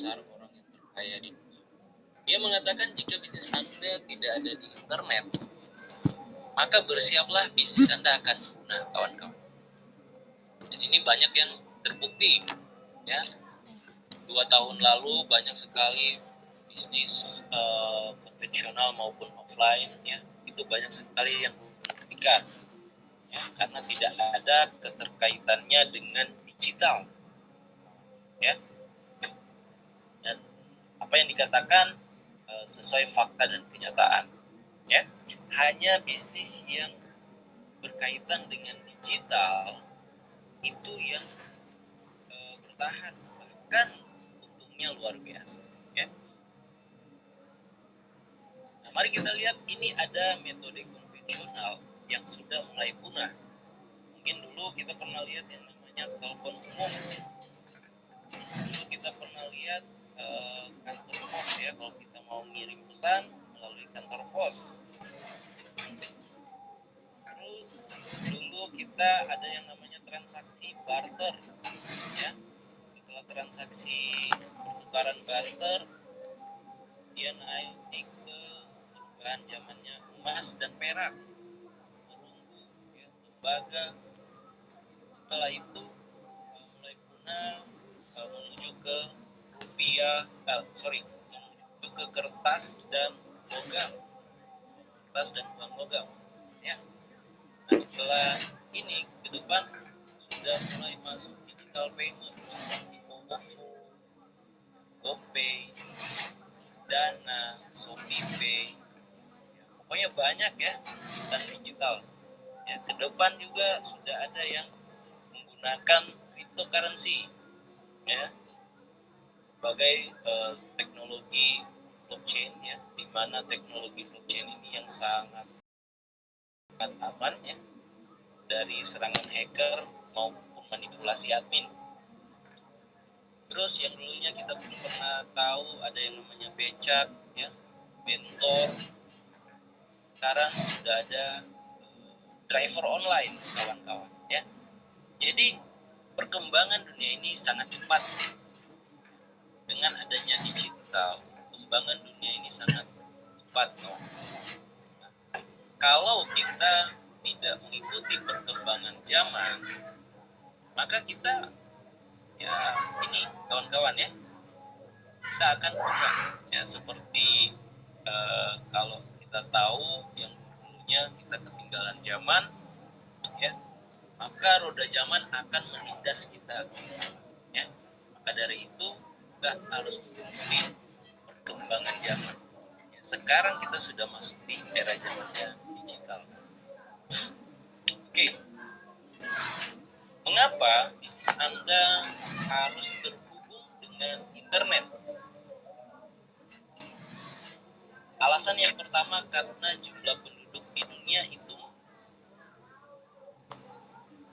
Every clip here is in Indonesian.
besar, orang yang terkaya di dunia. Dia mengatakan jika bisnis Anda tidak ada di internet, maka bersiaplah bisnis Anda akan punah, kawan-kawan. Dan ini banyak yang terbukti, ya. 2 tahun lalu banyak sekali bisnis konvensional maupun offline, ya, itu banyak sekali yang dibuktikan, ya, karena tidak ada keterkaitannya dengan digital, ya. Dan apa yang dikatakan sesuai fakta dan kenyataan, ya. Hanya bisnis yang berkaitan dengan digital itu yang bertahan, bahkan untungnya luar biasa, ya. Nah, mari kita lihat, ini ada metode konvensional yang sudah mulai punah. Mungkin dulu kita pernah lihat yang namanya telepon umum. Dulu kita pernah lihat kantor pos, ya, kalau kita mau ngirim pesan melalui kantor pos. Terus dulu kita ada yang namanya transaksi barter, ya. Setelah transaksi pertukaran barter, dia naik ke perubahan zamannya emas dan perak, perunggu, ya, tembaga. Setelah itu mulai punah, menuju ke rupiah, menuju ke kertas dan logam, ya. Nah, setelah ini ke depan sudah mulai masuk digital payment seperti OVO, GoPay, Dana, ShopeePay, ya, pokoknya banyak, ya, dan digital. Ya, ke depan juga sudah ada yang menggunakan cryptocurrency, ya, sebagai teknologi blockchain, ya, di mana teknologi blockchain ini yang sangat aman, ya, dari serangan hacker maupun manipulasi admin. Terus yang dulunya kita pernah tahu ada yang namanya becak, ya, mentor. Sekarang sudah ada driver online, kawan-kawan, ya. Jadi perkembangan dunia ini sangat cepat. Dengan adanya digital, perkembangan dunia ini sangat cepat, kawan. Nah, kalau kita tidak mengikuti perkembangan zaman, maka kita, ya, ini kawan-kawan, ya, kita akan punah, ya, seperti kalau kita tahu yang dulunya kita ketinggalan zaman, ya, maka roda zaman akan menindas kita, ya. Maka dari itu kita harus mengikuti perkembangan zaman, ya. Sekarang kita sudah masuk di era zamannya digital. Oke. Mengapa bisnis Anda harus terhubung dengan internet? Alasan yang pertama, karena jumlah penduduk di dunia itu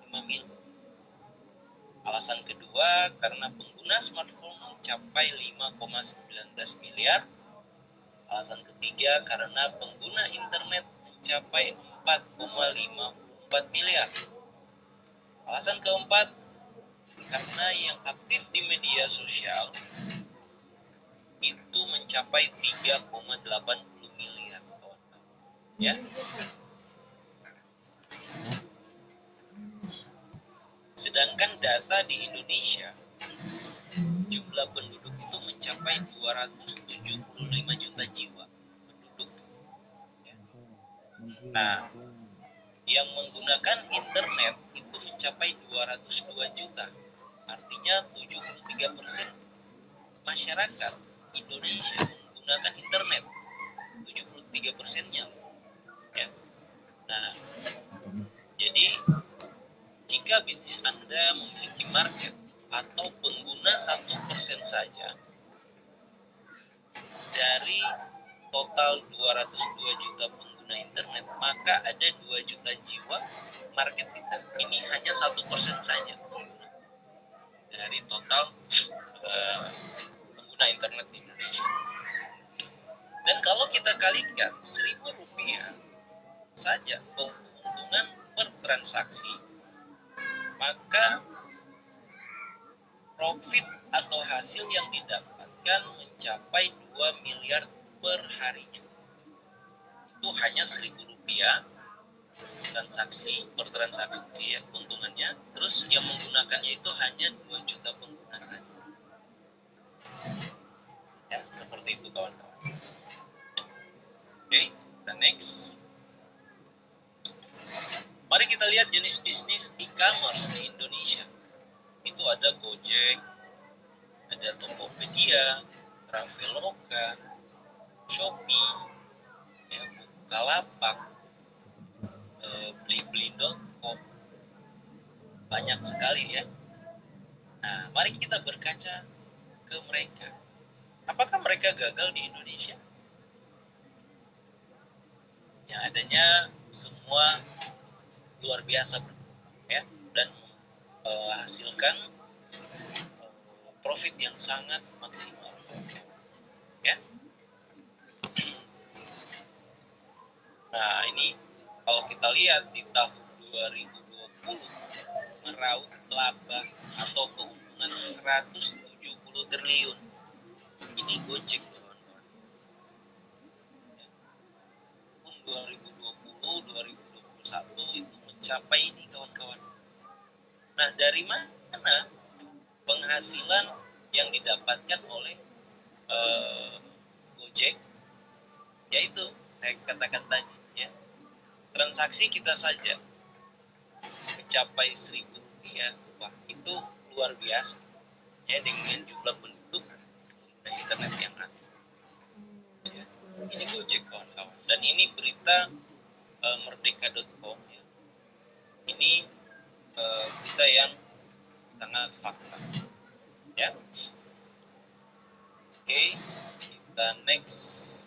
5 miliar. Alasan kedua, karena pengguna smartphone mencapai 5,19 miliar. Alasan ketiga, karena pengguna internet mencapai 4,54 miliar. Alasan keempat, karena yang aktif di media sosial itu mencapai 3,80 miliar, kawan-kawan, ya. Sedangkan data di Indonesia, jumlah penduduk itu mencapai 275 juta jiwa penduduk, ya. Nah, yang menggunakan internet itu mencapai 202 juta. Artinya 73% masyarakat Indonesia menggunakan internet. 73%-nya, ya. Nah, jadi jika bisnis Anda memiliki market atau pengguna 1% saja dari total 202 juta pengguna internet, maka ada 2 juta jiwa market kita. Ini hanya 1% saja dari total pengguna internet di Indonesia. Dan kalau kita kalikan 1.000 rupiah saja keuntungan per transaksi, maka profit atau hasil yang didapatkan mencapai 2 miliar per harinya. Itu hanya Rp1.000 per transaksi ya keuntungannya. Terus yang menggunakannya itu hanya 2 juta pengguna saja. Ya, seperti itu kawan-kawan. Oke, dan next. Mari kita lihat jenis bisnis e-commerce di Indonesia. Itu ada Gojek, ada Tokopedia, Traveloka, Shopee, ya, Bukalapak, Blibli.com, banyak sekali ya. Nah, mari kita berkaca ke mereka. Apakah mereka gagal di Indonesia? Yang adanya semua luar biasa ya, dan menghasilkan profit yang sangat maksimal ya. Nah, ini kalau kita lihat di tahun 2020 meraup laba atau keuntungan 170 triliun. Ini Gojek kawan-kawan. Tahun 2020 2021 itu mencapai ini kawan-kawan. Nah, dari mana penghasilan yang didapatkan oleh Gojek? Yaitu saya katakan tadi ya, transaksi kita saja mencapai Rp1.000, wah itu luar biasa ya, dengan jumlah penduduk dan internet yang ada ya. Ini Gojek kawan-kawan, dan ini berita merdeka.com ya. Ini berita yang sangat fakta ya. Oke, kita next.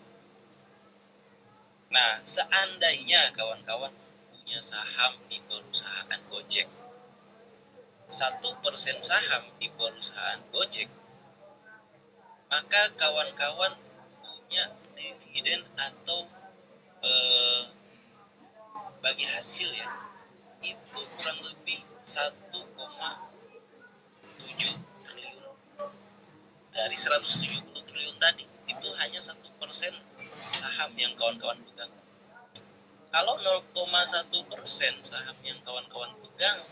Nah, seandainya kawan-kawan punya saham di perusahaan Gojek, 1% saham di perusahaan Gojek, maka kawan-kawan punya dividen atau bagi hasil ya, itu kurang lebih 1,7 triliun. Dari 170 triliun tadi, itu hanya 1% saham yang kawan-kawan pegang. Kalau 0,1% saham yang kawan-kawan pegang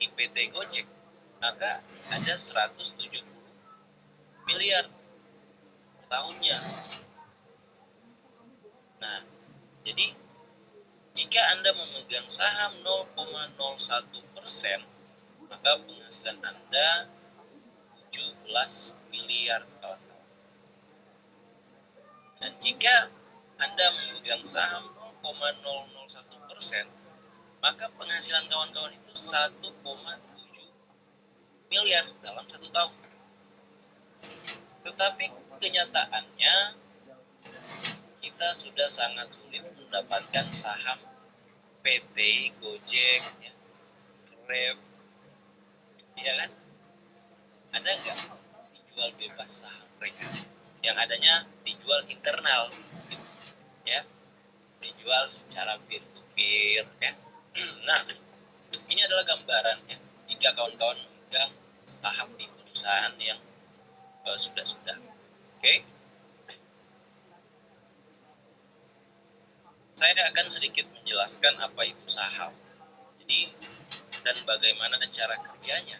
di PT Gojek, maka ada 170 miliar per tahunnya. Nah, jadi jika Anda memegang saham 0,01%, maka penghasilan Anda 17 miliar kawan-kawan. Dan jika Anda memegang saham 0,001%, maka penghasilan kawan-kawan itu 1,7 miliar dalam 1 tahun. Tetapi kenyataannya kita sudah sangat sulit mendapatkan saham PT Gojek ya, Grab, ya kan? Ada nggak dijual bebas saham mereka? Yang adanya dijual internal ya, dijual secara peer to peer ya. Nah, ini adalah gambaran ya, jika kawan-kawan memegang saham di perusahaan yang sudah. Oke. Saya akan sedikit menjelaskan apa itu saham. Jadi, dan bagaimana cara kerjanya.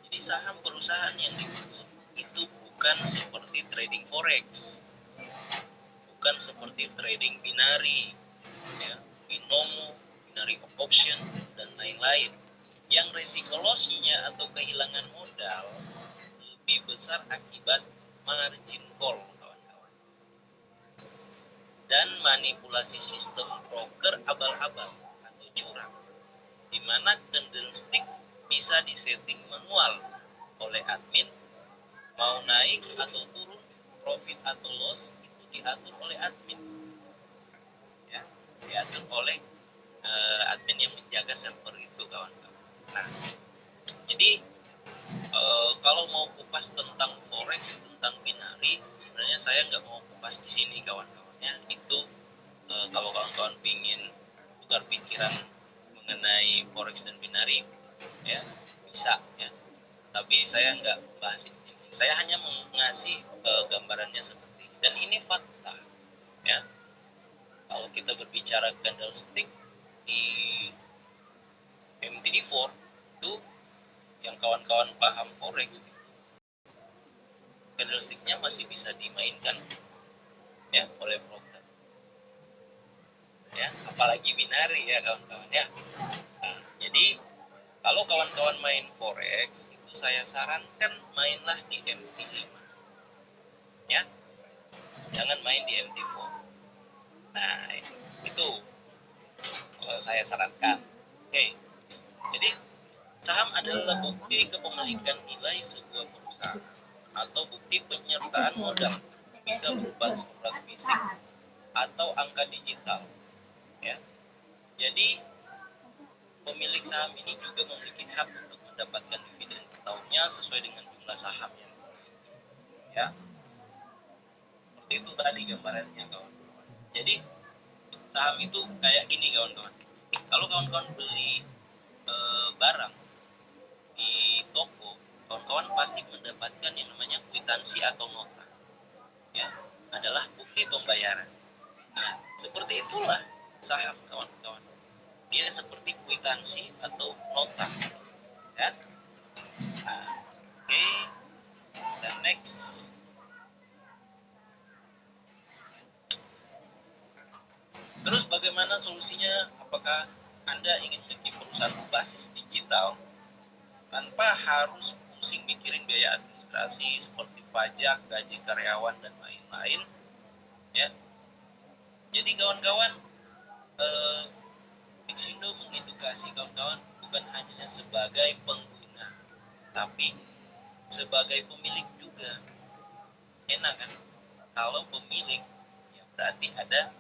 Jadi saham perusahaan yang dimaksud itu bukan seperti trading forex, bukan seperti trading binari, ya, binomo, binary option, dan lain-lain. Yang resiko loss-nya atau kehilangan modal lebih besar akibat margin call, kawan-kawan. Dan manipulasi sistem broker abal-abal atau curang, di mana candlestick bisa disetting manual oleh admin, mau naik atau turun, profit atau loss itu diatur oleh admin ya, diatur oleh admin yang menjaga server itu, kawan-kawan. Nah, jadi kalau mau kupas tentang forex bahas ini. Saya hanya mengasih gambarannya seperti ini. Dan ini fakta, ya. Kalau kita berbicara candlestick di MT4 itu, yang kawan-kawan paham forex, candlesticknya masih bisa dimainkan ya oleh broker, ya, apalagi binari ya kawan-kawan ya. Nah, jadi kalau kawan-kawan main forex itu saya sarankan mainlah di MT5, ya, jangan main di MT4. Nah, itu saya sarankan. Oke, jadi saham adalah bukti kepemilikan nilai sebuah perusahaan atau bukti penyertaan modal, bisa berupa surat fisik atau angka digital, ya. Jadi pemilik saham ini juga memiliki hak untuk mendapatkan dividen tahunnya sesuai dengan jumlah sahamnya, ya. Seperti itu tadi gambarannya, kawan-kawan. Jadi saham itu kayak gini, kawan-kawan. Kalau kawan-kawan beli barang di toko, kawan-kawan pasti mendapatkan yang namanya kwitansi atau nota, ya, adalah bukti pembayaran. Nah, seperti itulah saham, kawan-kawan. Dia seperti kwitansi atau nota, ya. Nah, oke, dan next. Terus bagaimana solusinya? Apakah Anda ingin memiliki perusahaan berbasis digital tanpa harus pusing mikirin biaya administrasi seperti pajak, gaji karyawan, dan lain-lain, ya? Jadi kawan-kawan, Exindo mengedukasi kawan-kawan bukan hanya sebagai pengguna, tapi sebagai pemilik juga. Enak kan? Kalau pemilik, ya berarti ada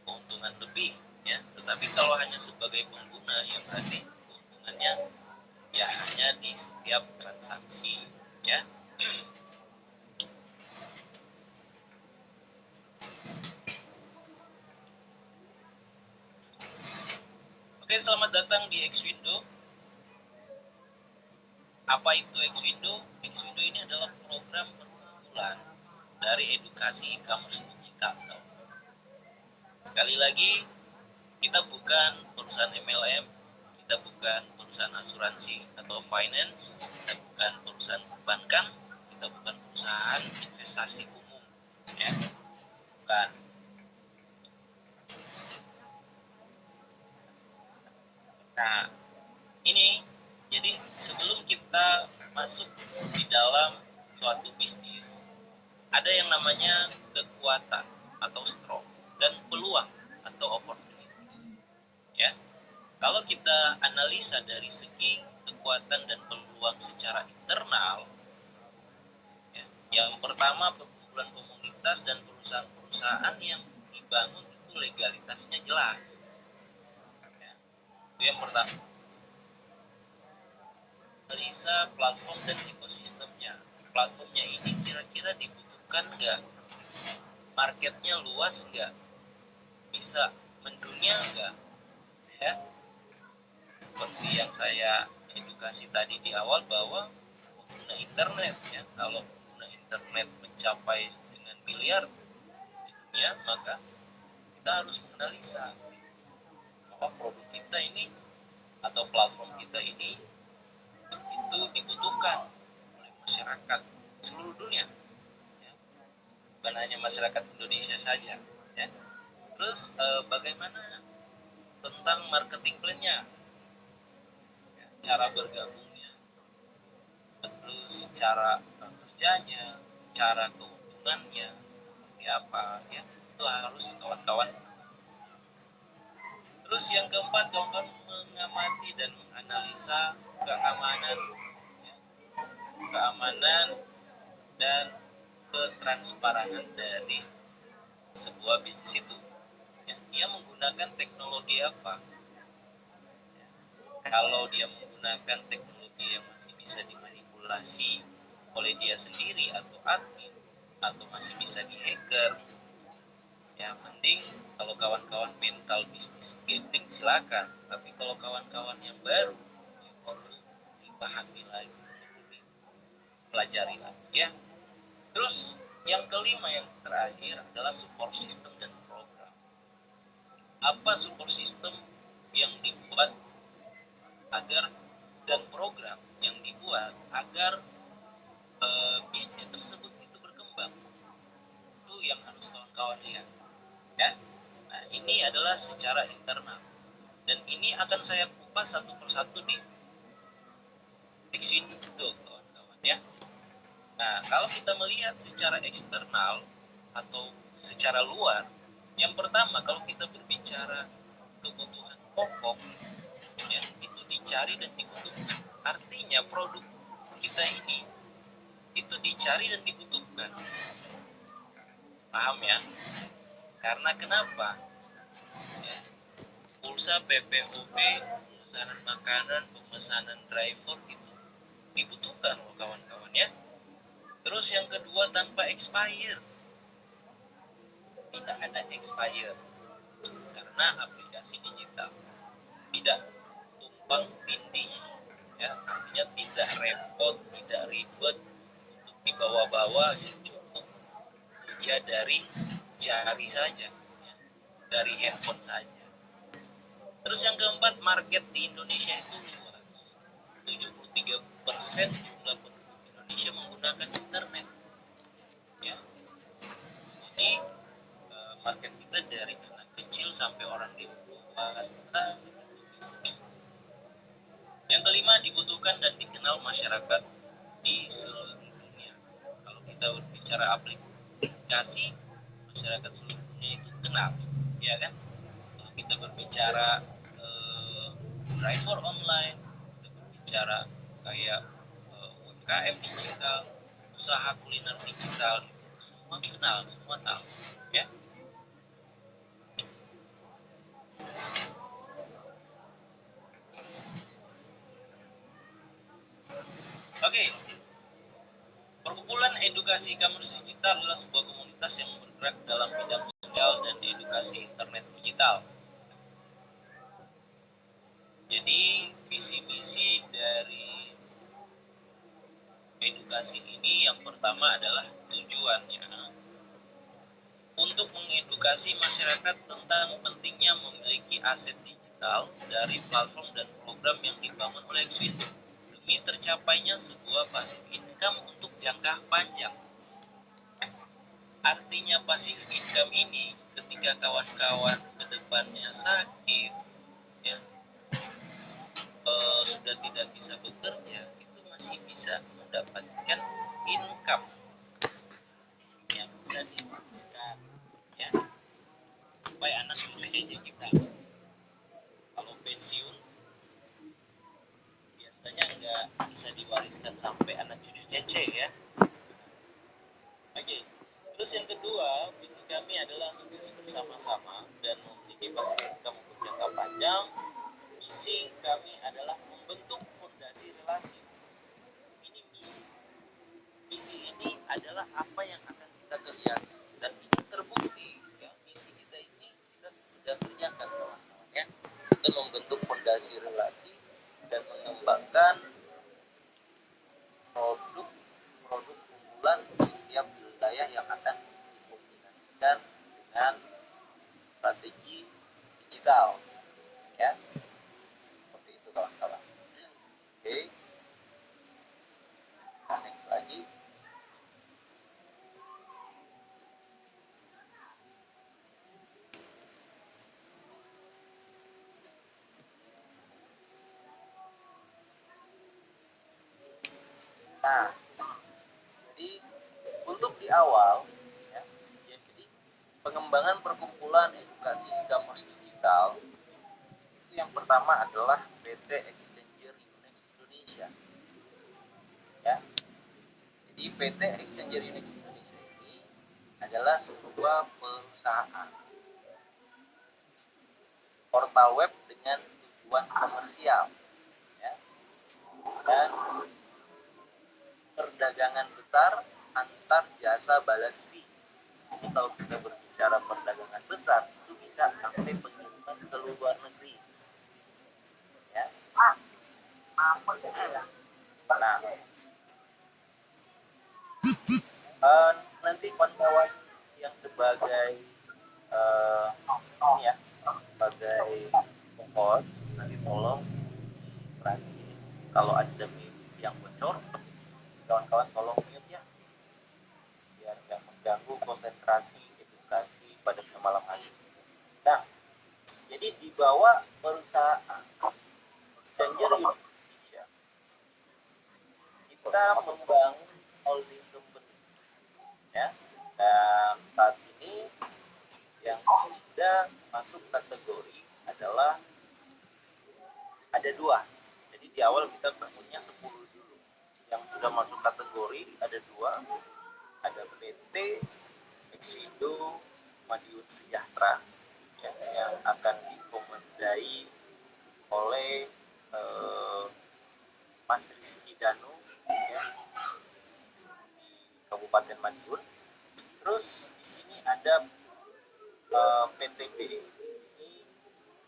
keuntungan lebih, ya. Tetapi kalau hanya sebagai pengguna, ya berarti keuntungannya ya hanya di setiap transaksi, ya. Oke, selamat datang di Xwindo. Apa itu Xwindo? Xwindo ini adalah program perkumpulan dari edukasi e-commerce digital. Sekali lagi, kita bukan perusahaan MLM, kita bukan perusahaan asuransi atau finance, kita bukan perusahaan perbankan, kita bukan perusahaan investasi umum, ya, bukan. Nah, ini jadi sebelum kita masuk di dalam suatu bisnis, ada yang namanya kekuatan atau strong dan peluang atau opportunity, ya. Kalau kita analisa dari segi kekuatan dan peluang secara internal, ya, yang pertama perkumpulan komunitas dan perusahaan-perusahaan yang dibangun itu legalitasnya jelas, ya. Itu yang pertama. Analisa platform dan ekosistemnya. Platformnya ini kira-kira dibutuhkan nggak? Marketnya luas nggak? Bisa mendunia nggak? Ya, seperti yang saya edukasi tadi di awal bahwa pengguna internet, ya, kalau pengguna internet mencapai dengan miliar di dunia, maka kita harus menganalisa bahwa produk kita ini atau platform kita ini itu dibutuhkan oleh masyarakat seluruh dunia, ya. Bukan hanya masyarakat Indonesia saja, ya. Terus bagaimana tentang marketing plan-nya, ya, cara bergabungnya, terus cara kerjanya, cara keuntungannya seperti apa, ya, itu harus kawan-kawan. Terus yang keempat, kawan-kawan mengamati dan menganalisa keamanan, ya, keamanan dan ketransparan dari sebuah bisnis itu, ya. Dia menggunakan teknologi apa, ya. Kalau dia menggunakan teknologi yang masih bisa dimanipulasi oleh dia sendiri atau admin, atau masih bisa dihacker, ya mending. Kalau kawan-kawan mental bisnis gambling silakan, tapi kalau kawan-kawan yang baru, ya perlu dipahami lagi, pelajarilah ya. Terus yang kelima, yang terakhir adalah support system dan program. Apa support system yang dibuat agar dan program yang dibuat agar bisnis tersebut itu berkembang, itu yang harus kawan-kawan lihat ya. Nah, ini adalah secara internal dan ini akan saya kupas satu persatu di Xwin itu kawan-kawan ya. Nah, kalau kita melihat secara eksternal atau secara luar, yang pertama kalau kita berbicara kebutuhan pokok ya, itu dicari dan dibutuhkan. Artinya produk kita ini itu dicari dan dibutuhkan. Paham ya? Karena kenapa? Ya, pulsa PPOB, pemesanan makanan, pemesanan driver itu dibutuhkan loh kawan-kawan ya. Terus yang kedua, tanpa expire. Tidak ada expire karena aplikasi digital. Tidak tumpang tindih ya, artinya tidak repot, tidak ribet untuk dibawa-bawa ya, cukup kerja dari jari saja ya, dari handphone saja. Terus yang keempat, market di Indonesia itu luas. 73% jumlah penduduk Indonesia menggunakan internet ya. Jadi market kita dari anak kecil sampai orang dewasa itu bisa. Yang kelima, dibutuhkan dan dikenal masyarakat di seluruh dunia. Kalau kita berbicara aplikasi, masyarakat seluruh dunia itu kenal, ya kan? Kalau kita berbicara driver online, kita berbicara kayak UMKM digital, usaha kuliner digital, itu semua kenal, semua tahu, ya. Oke, perkumpulan edukasi e-commerce digital adalah sebuah komunitas yang bergerak dalam bidang sosial dan edukasi internet digital. Jadi visi misi dari edukasi ini yang pertama adalah tujuannya untuk mengedukasi masyarakat tentang pentingnya memiliki aset digital dari platform dan program yang dibangun oleh Xwin demi tercapainya sebuah passive income untuk jangka panjang. Artinya passive income ini ketika kawan-kawan kedepannya sakit ya, sudah tidak bisa bekerja, itu masih bisa mendapatkan income yang bisa diwariskan ya, supaya anak cucu kita kalau pensiun biasanya nggak bisa diwariskan sampai anak cucu cece ya. Oke, terus yang kedua, visi kami adalah sukses bersama-sama dan memiliki passive income untuk jangka panjang. Misi kami adalah membentuk fondasi relasi. Ini misi. Misi ini adalah apa yang akan kita kerjakan dan ini terbukti ya. Misi kita ini kita sudah kerjakan kawan-kawan ya. Kita membentuk fondasi relasi dan mengembangkan produk unggulan di setiap wilayah yang akan dikombinasikan dengan strategi digital ya. Seperti itu kawan-kawan. Oke. Nah, next lagi. Nah, jadi untuk di awal ya, jadi pengembangan perkumpulan edukasi e-commerce digital itu yang pertama adalah PT Exchanger Unex Indonesia ya. Jadi PT Exchanger Unex Indonesia ini adalah sebuah perusahaan portal web dengan tujuan komersial ya, dan perdagangan besar antar jasa balas fee. Jadi kalau kita berbicara perdagangan besar itu bisa sampai pengiriman ke luar negeri ya. Nah, Nanti kawan-kawan yang sebagai ini ya, sebagai host nanti tolong diperhatiin kalau ada meme yang bocor, kawan-kawan tolong mute ya, biar nggak mengganggu konsentrasi edukasi pada malam hari. Nah, jadi di bawah perusahaan Messenger Indonesia, kita membangun holding company, ya. Dan saat ini yang sudah masuk kategori adalah ada 2. Jadi di awal kita bangunnya 10 dulu. Yang sudah masuk kategori ada 2, ada PT Exindo Madiun Sejahtera ya, yang akan dikomandai oleh Mas Rizky Danu ya, di Kabupaten Madiun. Terus di sini ada PTB, ini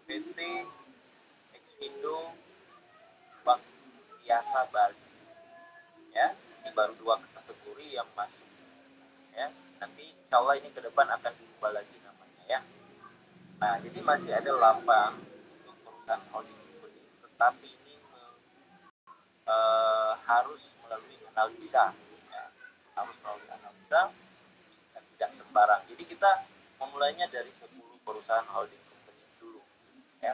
PT Exindo Baktiasa Bali ya. Ini baru 2 kategori yang masuk ya. Nanti insya Allah ini ke depan akan diubah lagi namanya ya. Nah, jadi masih ada 8 untuk perusahaan holding company, tetapi ini harus melalui analisa ya. Harus melalui analisa dan tidak sembarang. Jadi kita memulainya dari 10 perusahaan holding company dulu ya.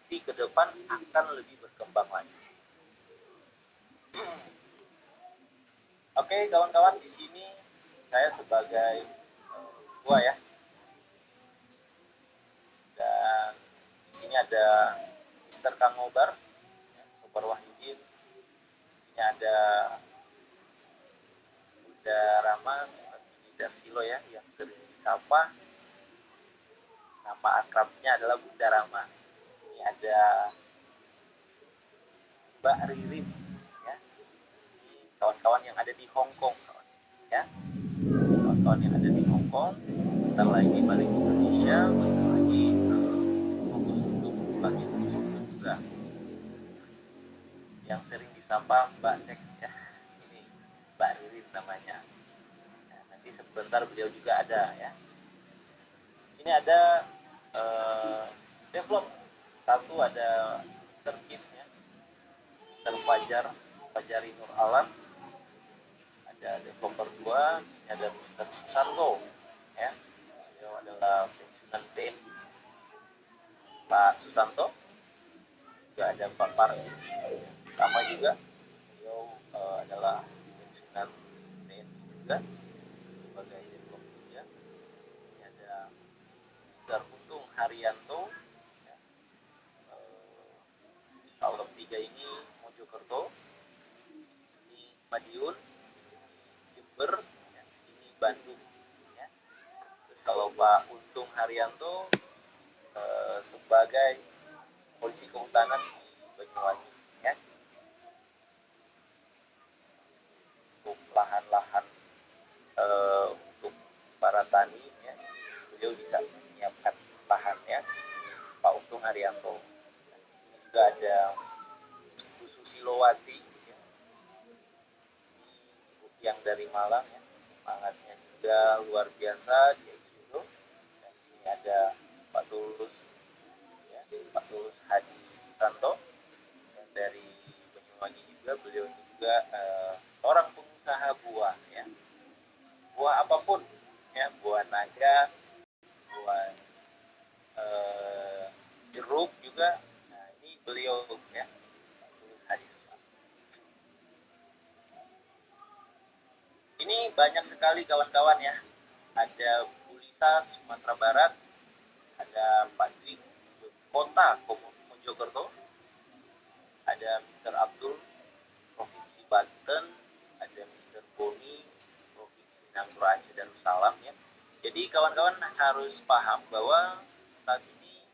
Jadi ke depan akan lebih berkembang lagi. Oke, kawan-kawan, di sini saya sebagai ketua ya. Dan di sini ada Mr. Kang Ngobar, ya, Sobar Wahyudin. Di sini ada Bunda Rama, Sukartini Darsilo ya, yang sering disapa. Nama akrabnya adalah Bunda Rama. Di sini ada Mbak Ririn, ya. Ini kawan-kawan yang ada di Hong Kong, kawan. Ya. Kawan-kawan yang ada di Hong Kong, bentar lagi balik ke Indonesia, bentar lagi fokus untuk bagian konsultan juga. Yang sering disapa Mbak Sek ya, ini Mbak Ririn namanya. Nah, nanti sebentar beliau juga ada ya. Di sini ada develop satu, ada Mr. Kim ya, Mr. Fajari Nur Alam. Ada developer 2, di sini ada Mr. Susanto ya. Beliau adalah pensiunan TNI. Pak Susanto, juga ada Pak Parsi, sama juga beliau adalah pensiunan TNI juga sebagai developer juga. Ini ada Mr. Untung Haryanto ya. Kalau 3 ini Mojokerto, ini Madiun, ini Jember, ya. Ini Bandung ya. Terus kalau Pak Untung Haryanto sebagai polisi kehutanan di Banyuwangi ya. Untuk lahan-lahan untuk para tani ya, beliau bisa menyiapkan lahannya, Pak Untung Haryanto. Dan di sini juga ada Bu Susilowati ya, ibu yang dari Malang ya, semangatnya juga luar biasa di Exindo. Dan di sini ada Pak Tulus ya, Pak Tulus Hadi Susanto, dan dari Banyuwangi juga. Beliau ini juga orang pengusaha buah ya, buah apapun ya, buah naga, buah jeruk juga. Nah, ini beliau ya, Tulus Hadi Susanto. Ini banyak sekali kawan-kawan ya. Ada Bulisa Sumatera Barat, ada Pak Dwi Kota Mojokerto, ada Mr. Abdul Provinsi Banten, ada Mr. Boni Provinsi Nangro Aceh Darussalam ya. Jadi kawan-kawan harus paham bahwa saat ini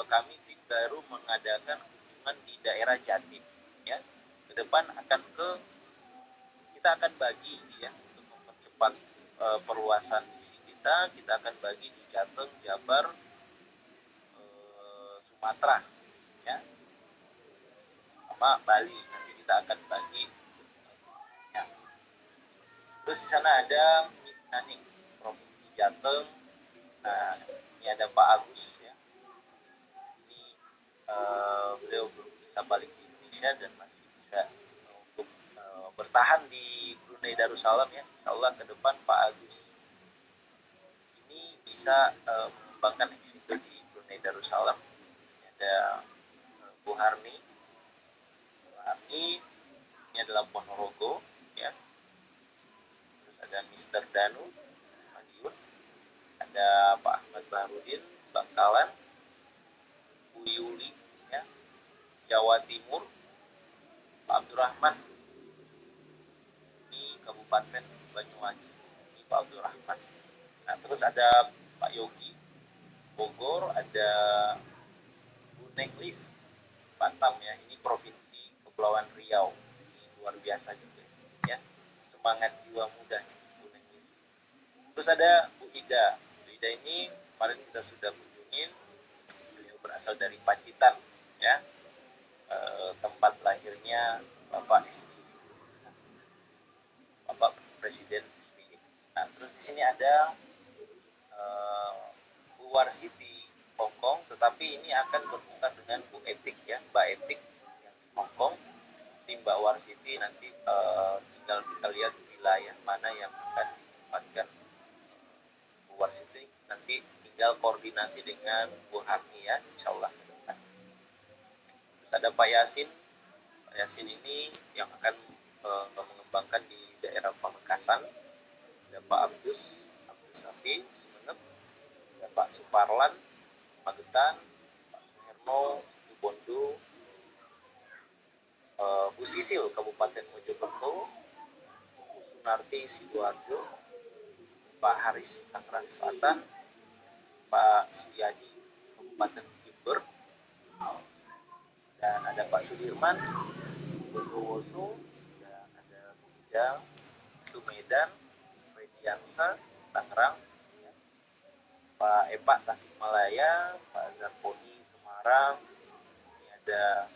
kami tim baru mengadakan kunjungan di daerah Jatim ya. Ke depan kita akan bagi ya, untuk mempercepat perluasan misi kita akan bagi di Jateng, Jabar, Sumatera ya, sama Bali. Nanti kita akan bagi ya. Terus di sana ada Miss Naning, Provinsi Jateng. Nah, ini ada Pak Agus ya. Ini beliau belum bisa balik di Indonesia dan masih bisa untuk bertahan di Brunei Darussalam ya. Insya Allah ke depan Pak Agus ini bisa mengembangkan eksido di Brunei Darussalam. Ini ada Bu Harni. Bu Harni ini adalah Ponorogo ya. Terus ada Mr. Danu Madiun, ada Pak Ahmad Bahrudin Bangkalan, Bu Yuli ya, Jawa Timur, Pak Abdurrahman di Kabupaten Banyuwangi, ini Pak Abdurrahman. Nah, terus ada Pak Yogi Bogor, ada Bu Nenglis Batam ya, ini Provinsi Kepulauan Riau. Ini luar biasa juga ya, semangat jiwa muda Bu Nenglis. Terus ada Bu Ida. Bu Ida ini kemarin kita sudah kunjungin, beliau berasal dari Pacitan ya, tempat lahirnya Bapak SBY, Bapak Presiden SBY. Nah, terus di sini ada Bu Warsiti Hongkong, tetapi ini akan berbuka dengan Bu Etik ya, Mbak Etik yang di Hongkong. Di Mbak Warsiti nanti tinggal kita lihat wilayah mana yang akan ditempatkan Bu Warsiti, nanti tinggal koordinasi dengan Bu Harni ya, insya Allah. Terus ada Pak Yasin. Pak Yasin ini yang akan mengembangkan di daerah Pamekasan. Ada Pak Abdus Safi Sumeneb, ada Pak Suparlan Magetan, Pak Suherno Situbondo, Bu Sisil Kabupaten Mojokerto, Bu Sunarti Sidoarjo, Pak Haris Tangerang Selatan, Pak Suyadi Kabupaten Jember, dan ada Pak Sudirman Bondowoso, dan ada Bu Ida itu Medan, Rediansa Tangerang, Pak Epa Tasikmalaya, Pak Zarponi Semarang, ini ada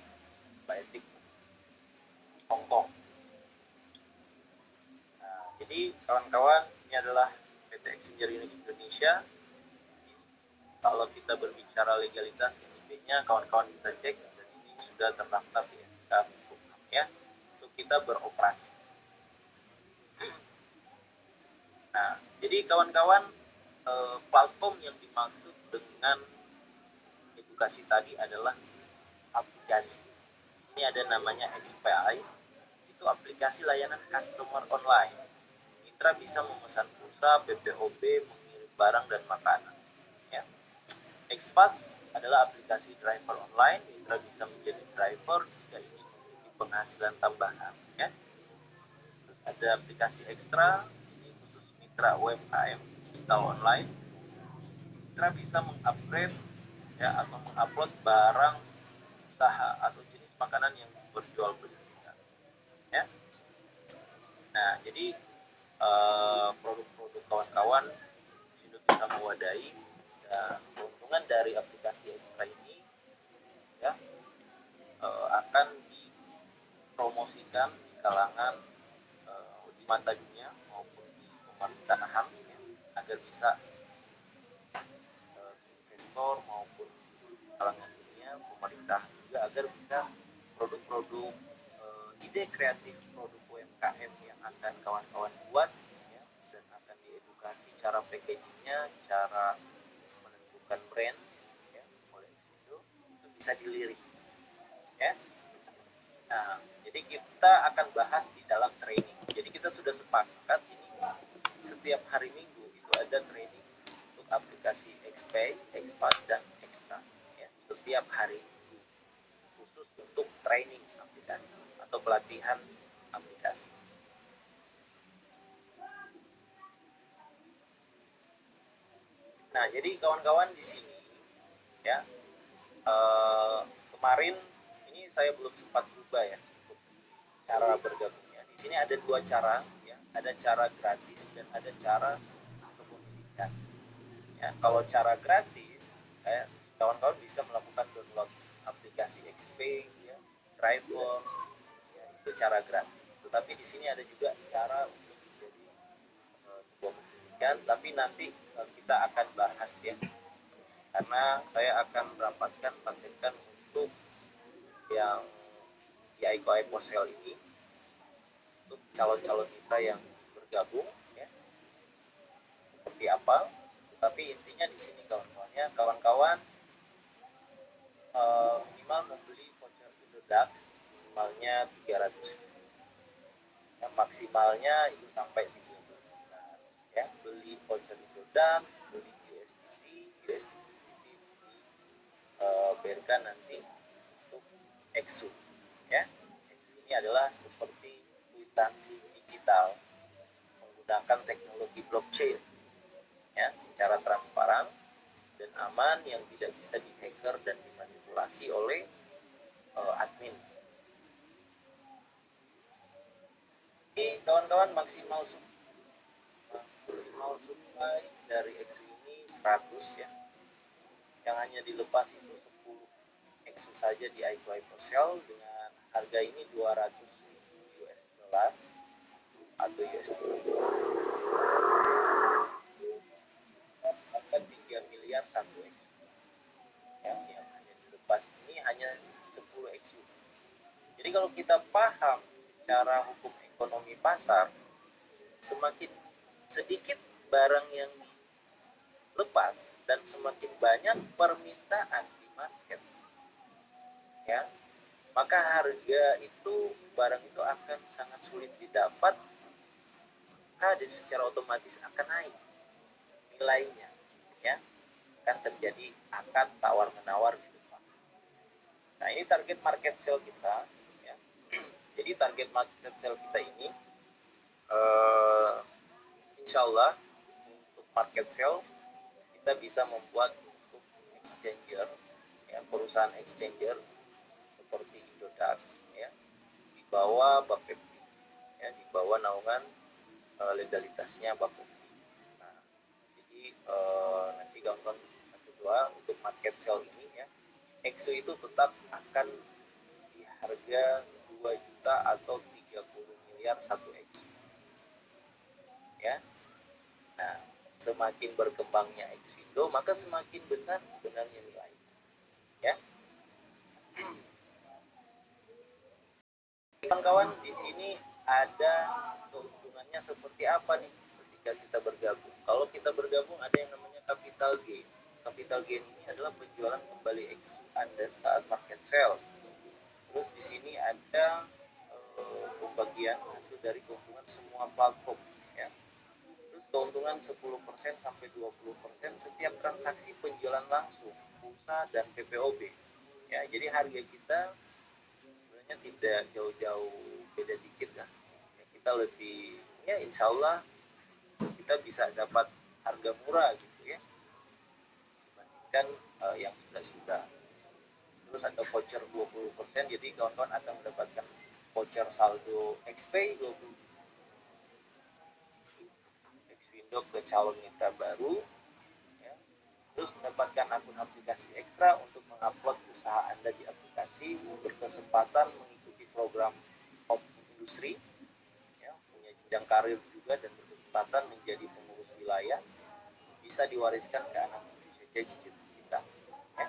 Pak Etik Hongkong. Nah, jadi kawan-kawan, ini adalah PT Exchanger Unix Indonesia. Kalau kita berbicara legalitas NIP-nya, kawan-kawan bisa cek, dan ini sudah terdaftar di SK ya, untuk kita beroperasi. Nah, jadi kawan-kawan, platform yang dimaksud dengan edukasi tadi adalah aplikasi. Di sini ada namanya XPI, itu aplikasi layanan customer online. Mitra bisa memesan pulsa, PPOB, mengirim barang dan makanan. Ya. XPAS adalah aplikasi driver online. Mitra bisa menjadi driver jika ingin memiliki penghasilan tambahan. Ya. Terus ada aplikasi ekstra, ini khusus mitra UMKM digital online. Mitra bisa mengupgrade ya, atau mengupload barang usaha atau jenis makanan yang diperjualbelikan. Ya. Nah, jadi produk-produk kawan-kawan sudah bisa mewadahi, dan keuntungan dari aplikasi ekstra ini ya akan dipromosikan di kalangan di mata dunia maupun di pemerintahan ya, agar bisa investor maupun kalangan dunia, pemerintah juga, agar bisa produk-produk ide kreatif produk UMKM yang akan kawan-kawan buat ya, dan akan diedukasi cara packagingnya, cara menentukan brand ya, oleh Exindo, itu bisa dilirik ya. Nah, jadi kita akan bahas di dalam training. Jadi kita sudah sepakat ini setiap hari Minggu itu ada training untuk aplikasi XPay, XPAS, dan Extra ya, setiap hari Minggu, khusus untuk training aplikasi atau pelatihan aplikasi. Nah, jadi kawan-kawan di sini ya, kemarin ini saya belum sempat berubah ya untuk cara bergabungnya. Di sini ada dua cara ya, ada cara gratis dan ada cara kepemilikan. Ya, kalau cara gratis, kawan-kawan bisa melakukan download aplikasi XP, ya, Driver, ya, itu cara gratis. Tetapi di sini ada juga cara untuk menjadi sebuah kepemilikan, tapi nanti kita akan bahas ya, karena saya akan merapatkan patenkan untuk yang di Aiko Posel ini untuk calon-calon mitra yang bergabung ya, seperti apa. Tapi intinya di sini kawan-kawan minimal membeli voucher Indodax minimalnya 300, ya, maksimalnya itu sampai 30. Nah, ya, beli voucher Indodax, beli USDT berikan nanti untuk EXU ya. EXU ini adalah seperti kwitansi digital menggunakan teknologi blockchain ya, secara transparan dan aman yang tidak bisa dihacker dan dimanipulasi oleh admin. Jadi kawan-kawan maksimal supply dari EXU ini 100 ya. Yang hanya dilepas itu 10 EXU saja di Aiko Posel dengan harga ini 200.000 US dollar atau USD. Maka 3 miliar 1 EXU. Yang hanya dilepas ini hanya 10 EXU. Jadi kalau kita paham secara hukum ekonomi pasar, semakin sedikit barang yang dilepas dan semakin banyak permintaan di market, ya, maka harga itu, barang itu akan sangat sulit didapat, maka secara otomatis akan naik nilainya, ya, akan terjadi akad tawar menawar di depan. Nah, ini target market sale kita, ya. Jadi target market sale kita ini insya Allah untuk market sale kita bisa membuat untuk exchanger, ya, perusahaan exchanger seperti Indodax ya, di bawah Bapepti, ya, di bawah naungan legalitasnya Bapepti. Nah, jadi nanti gampang kedua untuk market sale ini ya, EXO itu tetap akan di harga 2 juta atau 30 miliar satu EXO ya. Nah, semakin berkembangnya Exvindo maka semakin besar sebenarnya nilainya ya. Kawan-kawan, di sini ada keuntungannya seperti apa nih ketika kita bergabung. Kalau kita bergabung ada yang namanya capital gain. Capital gain ini adalah penjualan kembali EXU Anda saat market sale. Terus di sini ada pembagian hasil dari keuntungan semua platform ya. Terus keuntungan 10% sampai 20% setiap transaksi penjualan langsung, pulsa dan PPOB. Ya, jadi harga kita sebenarnya tidak jauh-jauh beda dikit lah. Ya, kita lebih, ya insya Allah kita bisa dapat harga murah gitu ya dibandingkan yang sudah-sudah. Terus ada voucher 20%, jadi kawan-kawan akan mendapatkan voucher saldo XP 20 Xwindo ke calon mitra baru ya. Terus mendapatkan akun aplikasi ekstra untuk mengupload usaha Anda di aplikasi, berkesempatan mengikuti program Top Industri ya, punya jenjang karir juga dan berkesempatan menjadi pengurus wilayah, bisa diwariskan ke anak cucu cicit kita ya.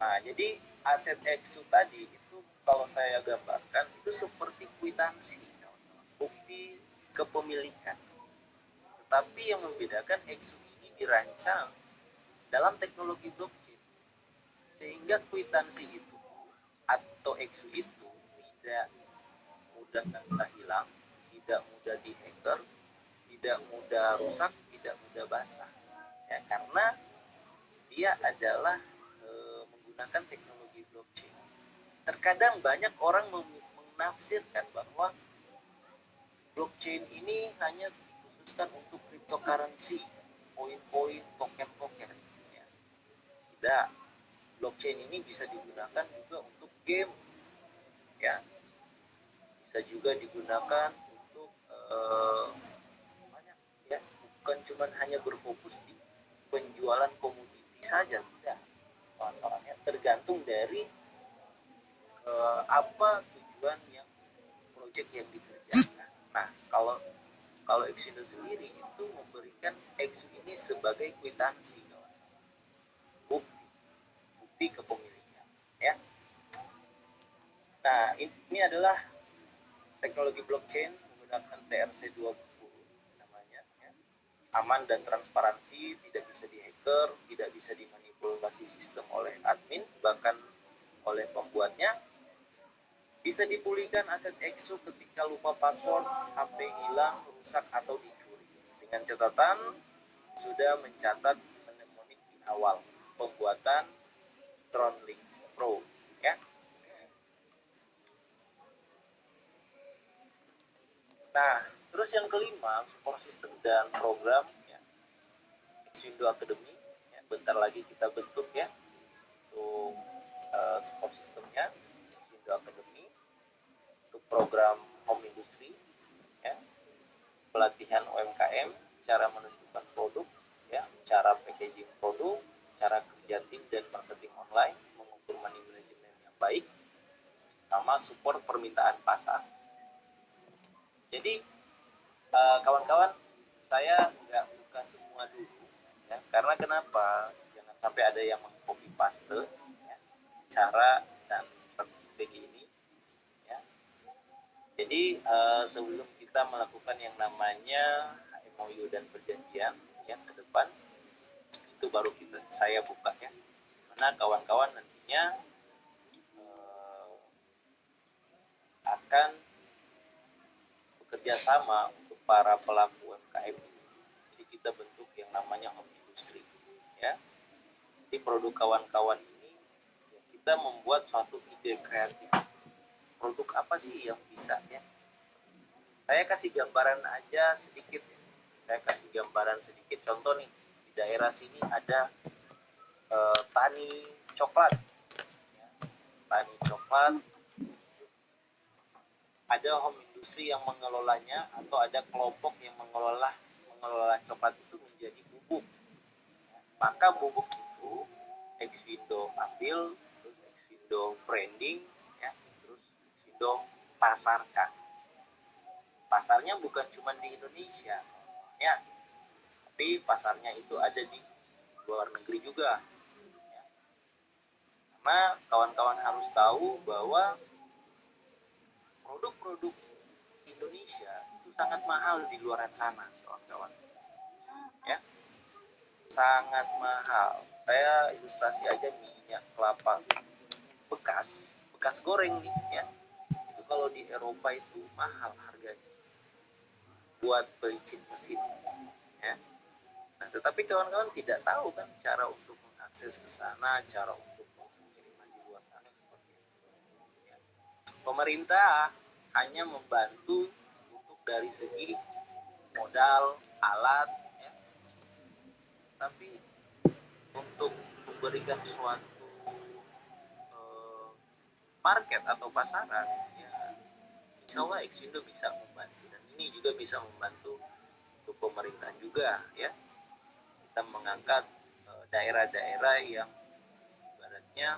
Nah, jadi aset EXU tadi itu kalau saya gambarkan itu seperti kwitansi, bukti kepemilikan. Tetapi yang membedakan EXU ini dirancang dalam teknologi blockchain, sehingga kwitansi itu atau EXU itu tidak mudah hilang, tidak mudah dihacker, tidak mudah rusak, tidak mudah basah. Ya, karena dia adalah menggunakan teknologi blockchain. Terkadang banyak orang menafsirkan bahwa blockchain ini hanya dikhususkan untuk cryptocurrency, poin-poin, token-token. Ya. Tidak, blockchain ini bisa digunakan juga untuk game, ya, bisa juga digunakan untuk banyak, ya, bukan cuma hanya berfokus di penjualan komoditi saja, tidak, kawan-kawannya, tergantung dari apa tujuan yang proyek yang dikerjakan. Nah, kalau Exindo sendiri itu memberikan XU ini sebagai kwitansi, kawan-kawan. Bukti kepemilikan, ya. Nah, ini adalah teknologi blockchain menggunakan TRC20 namanya, ya. Aman dan transparansi, tidak bisa dihacker, tidak bisa dimanipulasi sistem oleh admin, bahkan oleh pembuatnya. Bisa dipulihkan aset XU ketika lupa password, HP hilang, rusak, atau dicuri. Dengan catatan, sudah mencatat mnemonik di awal pembuatan TronLink Pro, ya. Nah, terus yang kelima, support system dan program, ya. Exindo Academy, ya. Bentar lagi kita bentuk, ya, untuk support systemnya, Exindo Academy, untuk program home industry, ya, pelatihan UMKM, cara menentukan produk, ya, cara packaging produk, cara kerja tim dan marketing online, mengukur money management yang baik, sama support permintaan pasar. Jadi kawan-kawan, saya nggak buka semua dulu, ya, karena kenapa? Jangan sampai ada yang meng-copy paste, ya, cara dan strategi ini, ya. Jadi sebelum kita melakukan yang namanya MOU dan perjanjian, ya, ke depan, itu baru saya buka, ya, mana kawan-kawan nantinya akan bekerja sama untuk para pelaku UMKM ini. Jadi kita bentuk yang namanya home industry, ya. Di produk kawan-kawan ini, ya, kita membuat suatu ide kreatif. Produk apa sih yang bisa, ya? Saya kasih gambaran aja sedikit, ya. Saya kasih gambaran sedikit. Contoh nih, di daerah sini ada tani coklat, ya. Tani coklat, terus ada home industry yang mengelolanya, atau ada kelompok yang mengelola coklat itu menjadi bubuk. Maka bubuk itu Exindo ambil, terus Exindo branding, ya, terus Exindo pasarkan. Pasarnya bukan cuma di Indonesia, ya, tapi pasarnya itu ada di luar negeri juga, ya. Karena kawan-kawan harus tahu bahwa produk-produk Indonesia itu sangat mahal di luar sana, kawan-kawan, ya, sangat mahal. Saya ilustrasi aja minyak kelapa bekas goreng nih, ya, itu kalau di Eropa itu mahal harganya buat pelicin mesin, ya. Nah, tetapi kawan-kawan tidak tahu kan cara untuk mengakses ke sana, cara untuk pengiriman di luar sana seperti itu, ya. Pemerintah hanya membantu untuk dari segi modal, alat, ya, tapi untuk memberikan suatu market atau pasaran, ya, insya Allah Exindo bisa membantu, dan ini juga bisa membantu untuk pemerintah juga, ya. Kita mengangkat daerah-daerah yang ibaratnya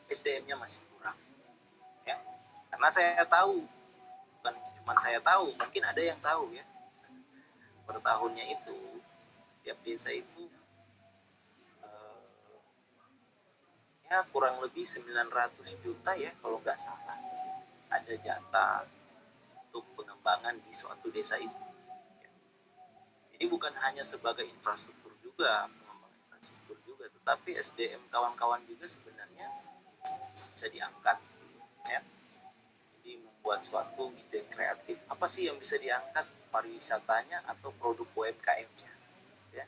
SDM-nya masih kurang, ya. Karena saya tahu, bukan cuma saya tahu, mungkin ada yang tahu, ya, per tahunnya itu setiap desa itu ya kurang lebih 900 juta, ya, kalau nggak salah, ada jatah untuk pengembangan di suatu desa itu, ya. Jadi bukan hanya sebagai infrastruktur juga, pengembangan infrastruktur juga, tetapi SDM kawan-kawan juga sebenarnya bisa diangkat, ya. Jadi membuat suatu ide kreatif, apa sih yang bisa diangkat, pariwisatanya atau produk UMKM-nya, ya.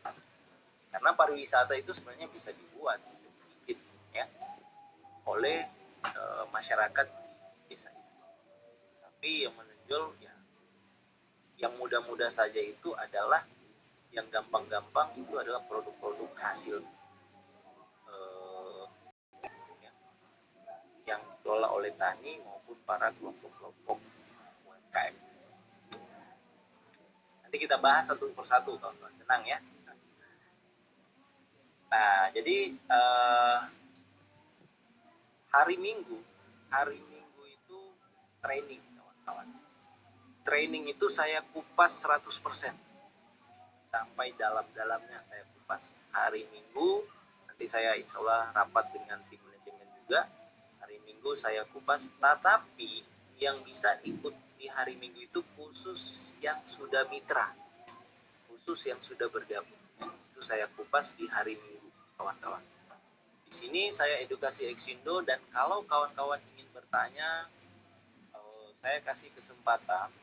Karena pariwisata itu sebenarnya bisa dibuat, bisa dibikin, ya, oleh masyarakat di desa itu. Tapi yang menonjol, ya, yang mudah-mudah saja itu adalah, yang gampang-gampang itu adalah produk-produk hasil ya, yang dikelola oleh tani maupun para kelompok-kelompok UMKM. Nanti kita bahas satu persatu, kawan-kawan, tenang, ya. Nah, jadi hari Minggu itu training, kawan. kawan. Training itu saya kupas 100%. Sampai dalam-dalamnya saya kupas. Hari Minggu, nanti saya insya Allah rapat dengan tim manajemen juga. Hari Minggu saya kupas, tetapi yang bisa ikut di hari Minggu itu khusus yang sudah mitra, khusus yang sudah bergabung. Itu saya kupas di hari Minggu, kawan-kawan. Di sini saya edukasi Exindo, dan kalau kawan-kawan ingin bertanya, saya kasih kesempatan.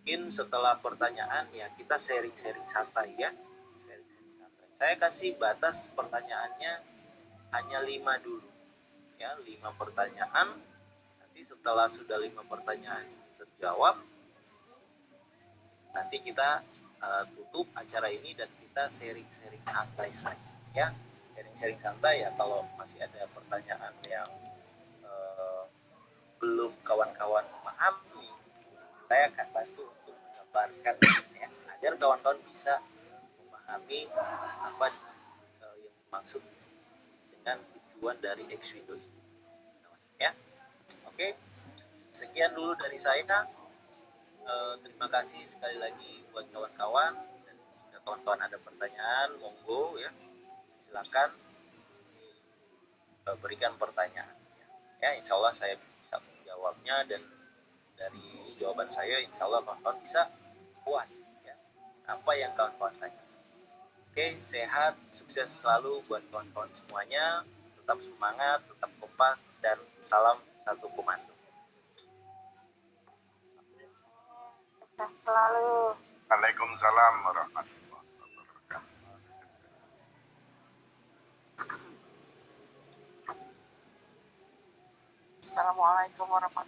Mungkin setelah pertanyaan ya kita sharing-sharing santai ya. Sharing-sharing santai. Saya kasih batas pertanyaannya hanya 5 dulu. Ya, 5 pertanyaan. Nanti setelah sudah 5 pertanyaan ini terjawab, nanti kita tutup acara ini dan kita sharing-sharing santai saja ya. Sharing-sharing santai ya, kalau masih ada pertanyaan yang belum kawan-kawan memahami, saya akan bantu untuk mengabarkan ya, agar kawan-kawan bisa memahami apa yang dimaksud dengan tujuan dari Exindo ini ya. Oke, sekian dulu dari saya. Terima kasih sekali lagi buat kawan-kawan, dan jika kawan-kawan ada pertanyaan monggo ya, silakan berikan pertanyaan ya. Insya Allah saya bisa menjawabnya, dan dari jawaban saya insya Allah kawan-kawan bisa puas ya apa yang kawan-kawan tanya. Oke, sehat, sukses selalu buat kawan-kawan semuanya. Tetap semangat, tetap kompak, dan salam satu komando. Sukses selalu. Waalaikumsalam warahmatullahi wabarakatuh. Assalamualaikum warahmatullahi wabarakatuh.